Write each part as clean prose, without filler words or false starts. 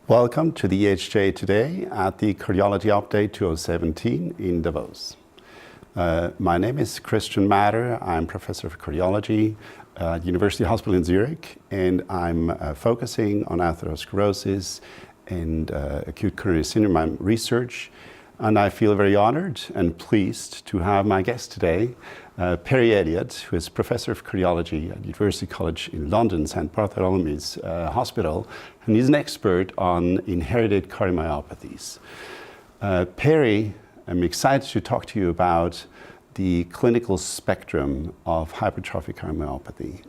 Welcome to the EHJ Today at the Cardiology Update 2017 in Davos. My name is Christian Matter. I'm Professor of Cardiology at University Hospital in Zurich, and I'm focusing on atherosclerosis and acute coronary syndrome research. And I feel very honored and pleased to have my guest today, Perry Elliott, who is Professor of Cardiology at University College in London, St. Bartholomew's Hospital, and he's an expert on inherited cardiomyopathies. Perry, I'm excited to talk to you about the clinical spectrum of hypertrophic cardiomyopathy.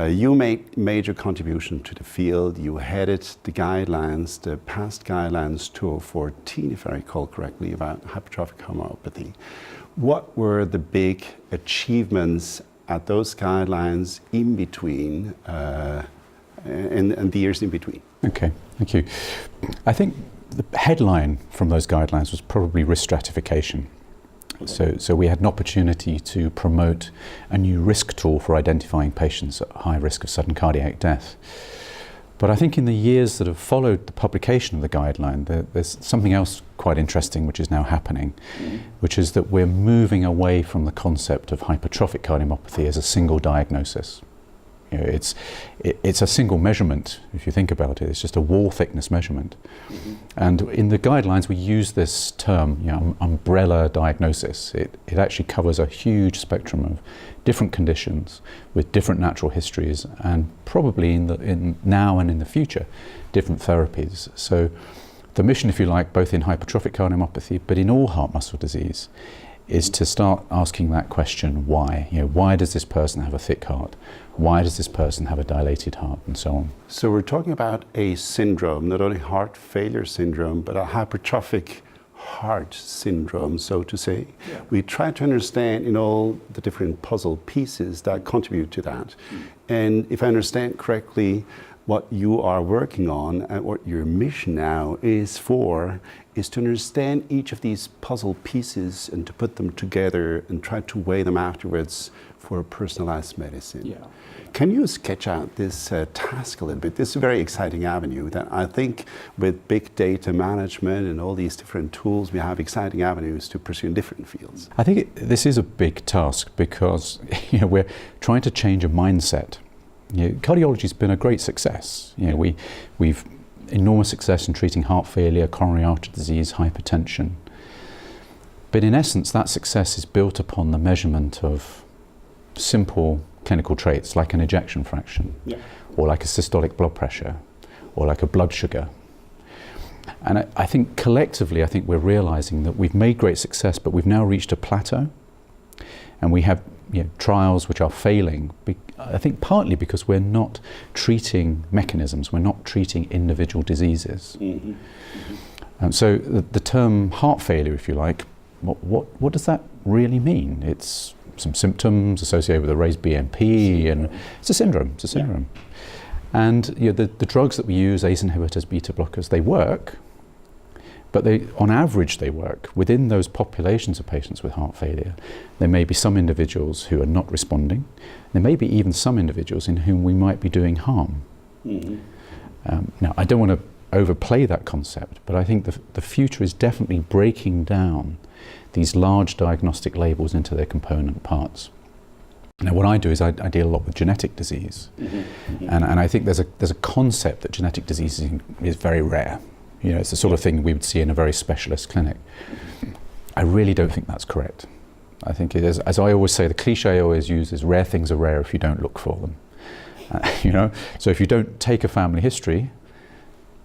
You made major contribution to the field. You headed the guidelines, the past guidelines 2014, if I recall correctly, about hypertrophic cardiomyopathy. What were the big achievements at those guidelines in between, and the years in between? Okay, thank you. I think the headline from those guidelines was probably risk stratification. So we had an opportunity to promote a new risk tool for identifying patients at high risk of sudden cardiac death. But I think in the years that have followed the publication of the guideline, there's something else quite interesting which is now happening, which is that we're moving away from the concept of hypertrophic cardiomyopathy as a single diagnosis. You know, it's a single measurement, if you think about it. It's just a wall thickness measurement. And in the guidelines, we use this term, umbrella diagnosis. It actually covers a huge spectrum of different conditions with different natural histories, and probably in now and in the future, different therapies. So the mission, if you like, both in hypertrophic cardiomyopathy, but in all heart muscle disease, is to start asking that question, why? You know, why does this person have a thick heart? Why does this person have a dilated heart, and so on? So we're talking about a syndrome, not only heart failure syndrome, but a hypertrophic heart syndrome, so to say. Yeah. We try to understand all the different puzzle pieces that contribute to that. And if I understand correctly, what you are working on and what your mission now is to understand each of these puzzle pieces and to put them together and try to weigh them afterwards for personalized medicine. Yeah. Can you sketch out this task a little bit? This is a very exciting avenue that I think with big data management and all these different tools, we have exciting avenues to pursue in different fields. I think this is a big task because we're trying to change a mindset. Cardiology's been a great success. We've enormous success in treating heart failure, coronary artery disease, hypertension. But in essence, that success is built upon the measurement of simple clinical traits like an ejection fraction, or like a systolic blood pressure, or like a blood sugar. And I think collectively, we're realizing that we've made great success, but we've now reached a plateau. And we have trials which are failing, I think partly because we're not treating mechanisms, we're not treating individual diseases. And so the term heart failure, if you like, what does that really mean? It's some symptoms associated with a raised BNP, and it's a syndrome. And the drugs that we use, ACE inhibitors, beta blockers, they work. But on average, they work. Within those populations of patients with heart failure, there may be some individuals who are not responding. There may be even some individuals in whom we might be doing harm. Now, I don't want to overplay that concept, but I think the future is definitely breaking down these large diagnostic labels into their component parts. Now, what I do is I deal a lot with genetic disease. And I think there's a concept that genetic disease is very rare. It's the sort of thing we would see in a very specialist clinic. I really don't think that's correct. I think it is, as I always say, the cliche I always use is rare things are rare if you don't look for them. So if you don't take a family history,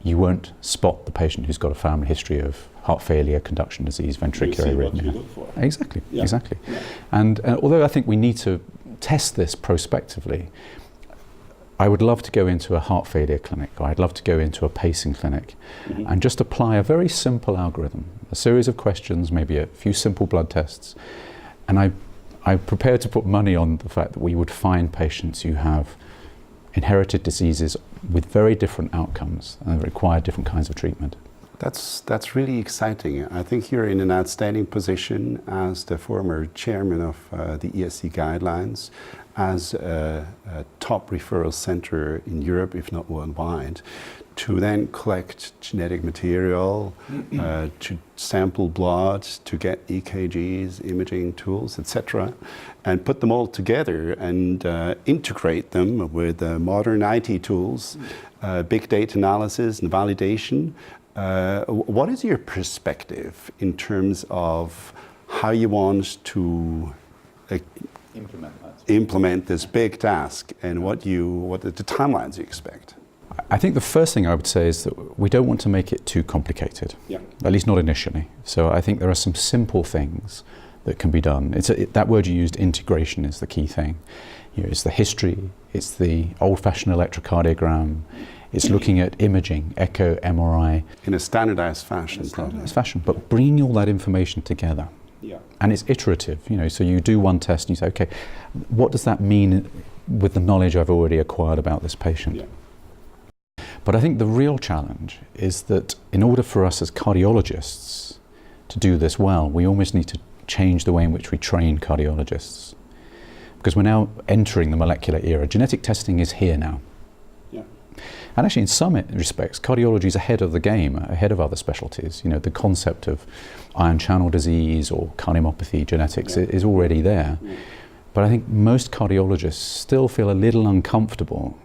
you won't spot the patient who's got a family history of heart failure, conduction disease, ventricular arrhythmia. Exactly. Yeah. And although I think we need to test this prospectively, I would love to go into a heart failure clinic, or I'd love to go into a pacing clinic and just apply a very simple algorithm, a series of questions, maybe a few simple blood tests. And I'm prepared to put money on the fact that we would find patients who have inherited diseases with very different outcomes and require different kinds of treatment. That's really exciting. I think you're in an outstanding position as the former chairman of the ESC guidelines, as a top referral center in Europe, if not worldwide, to then collect genetic material, to sample blood, to get EKGs, imaging tools, etc., and put them all together and integrate them with modern IT tools, big data analysis and validation. What is your perspective in terms of how you want to implement this big task, and what the timelines you expect? I think the first thing I would say is that we don't want to make it too complicated, at least not initially. So I think there are some simple things that can be done. That word you used, integration, is the key thing. It's the history, it's the old-fashioned electrocardiogram, it's looking at imaging, echo, MRI. In a standardized fashion, but bringing all that information together. And it's iterative, so you do one test and you say, okay, what does that mean with the knowledge I've already acquired about this patient? But I think the real challenge is that in order for us as cardiologists to do this well, we almost need to change the way in which we train cardiologists. Because we're now entering the molecular era. Genetic testing is here now. And actually, in some respects, cardiology is ahead of the game, ahead of other specialties. The concept of ion channel disease or cardiomyopathy genetics is already there. But I think most cardiologists still feel a little uncomfortable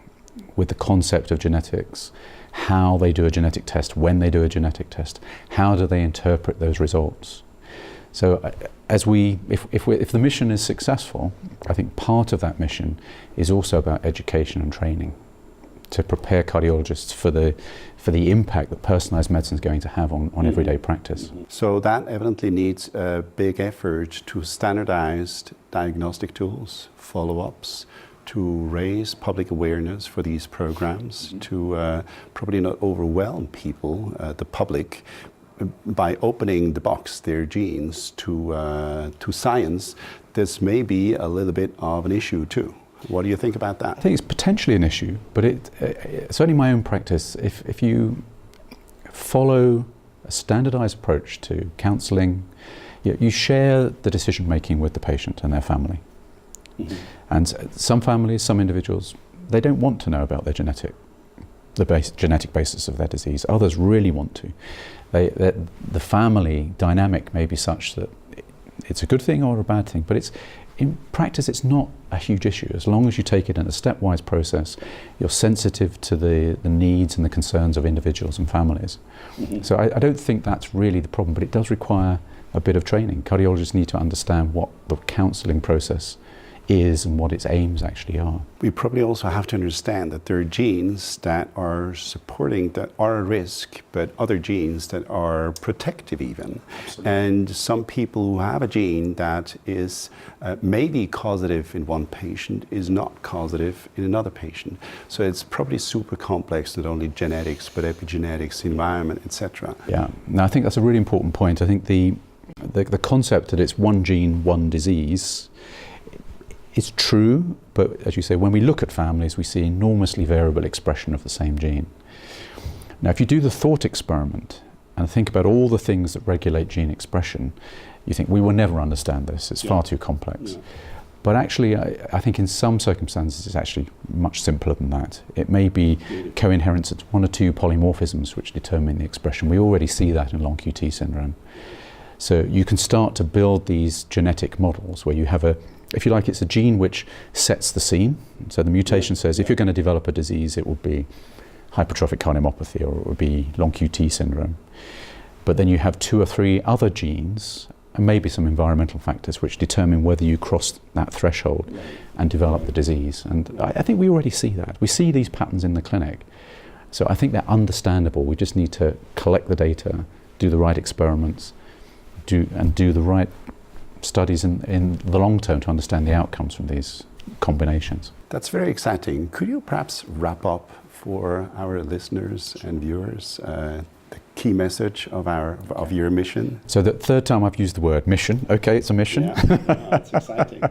with the concept of genetics, how they do a genetic test, when they do a genetic test, how do they interpret those results. So if the mission is successful, I think part of that mission is also about education and training, to prepare cardiologists for the impact that personalized medicine is going to have on everyday practice. So that evidently needs a big effort to standardize diagnostic tools, follow-ups, to raise public awareness for these programs, to probably not overwhelm people, the public, by opening the box, their genes, to science. This may be a little bit of an issue too. What do you think about that? I think it's potentially an issue, but certainly in my own practice, if you follow a standardized approach to counseling, you share the decision making with the patient and their family. And some families, some individuals, they don't want to know about their genetic basis of their disease. Others really want to. The family dynamic may be such that it's a good thing or a bad thing, but in practice it's not a huge issue. As long as you take it in a stepwise process, you're sensitive to the needs and the concerns of individuals and families. So I don't think that's really the problem, but it does require a bit of training. Cardiologists need to understand what the counselling process is and what its aims actually are. We probably also have to understand that there are genes that are supporting, that are a risk, but other genes that are protective even. Absolutely. And some people who have a gene that is maybe causative in one patient is not causative in another patient. So it's probably super complex, not only genetics, but epigenetics, environment, etc. Yeah, no, I think that's a really important point. I think the concept that it's one gene, one disease, it's true, but as you say, when we look at families, we see enormously variable expression of the same gene. Now, if you do the thought experiment and think about all the things that regulate gene expression, you think, we will never understand this, it's far too complex. But actually, I think in some circumstances, it's actually much simpler than that. It may be co-inheritance of one or two polymorphisms which determine the expression. We already see that in long QT syndrome. So you can start to build these genetic models where you have if you like, it's a gene which sets the scene. So the mutation says if you're going to develop a disease, it will be hypertrophic cardiomyopathy or it would be long QT syndrome. But then you have 2 or 3 other genes and maybe some environmental factors which determine whether you cross that threshold and develop the disease. And I think we already see that. We see these patterns in the clinic. So I think they're understandable. We just need to collect the data, do the right experiments, do the right studies in the long term to understand the outcomes from these combinations. That's very exciting. Could you perhaps wrap up for our listeners and viewers the key message of your mission? So the third time I've used the word mission. Okay, it's a mission. Yeah, it's exciting.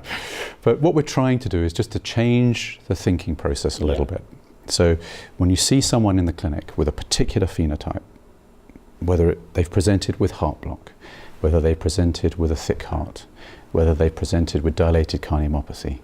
But what we're trying to do is just to change the thinking process a little bit. So when you see someone in the clinic with a particular phenotype, whether they've presented with heart block, whether they presented with a thick heart, whether they presented with dilated cardiomyopathy.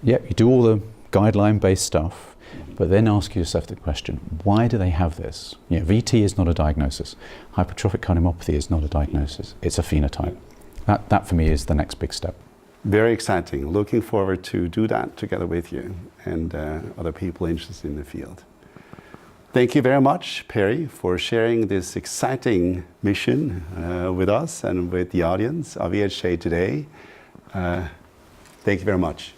Yeah, you do all the guideline-based stuff, but then ask yourself the question, why do they have this? You know, VT is not a diagnosis. Hypertrophic cardiomyopathy is not a diagnosis. It's a phenotype. That for me is the next big step. Very exciting. Looking forward to do that together with you and other people interested in the field. Thank you very much, Perry, for sharing this exciting mission with us and with the audience of EHJ Today. Thank you very much.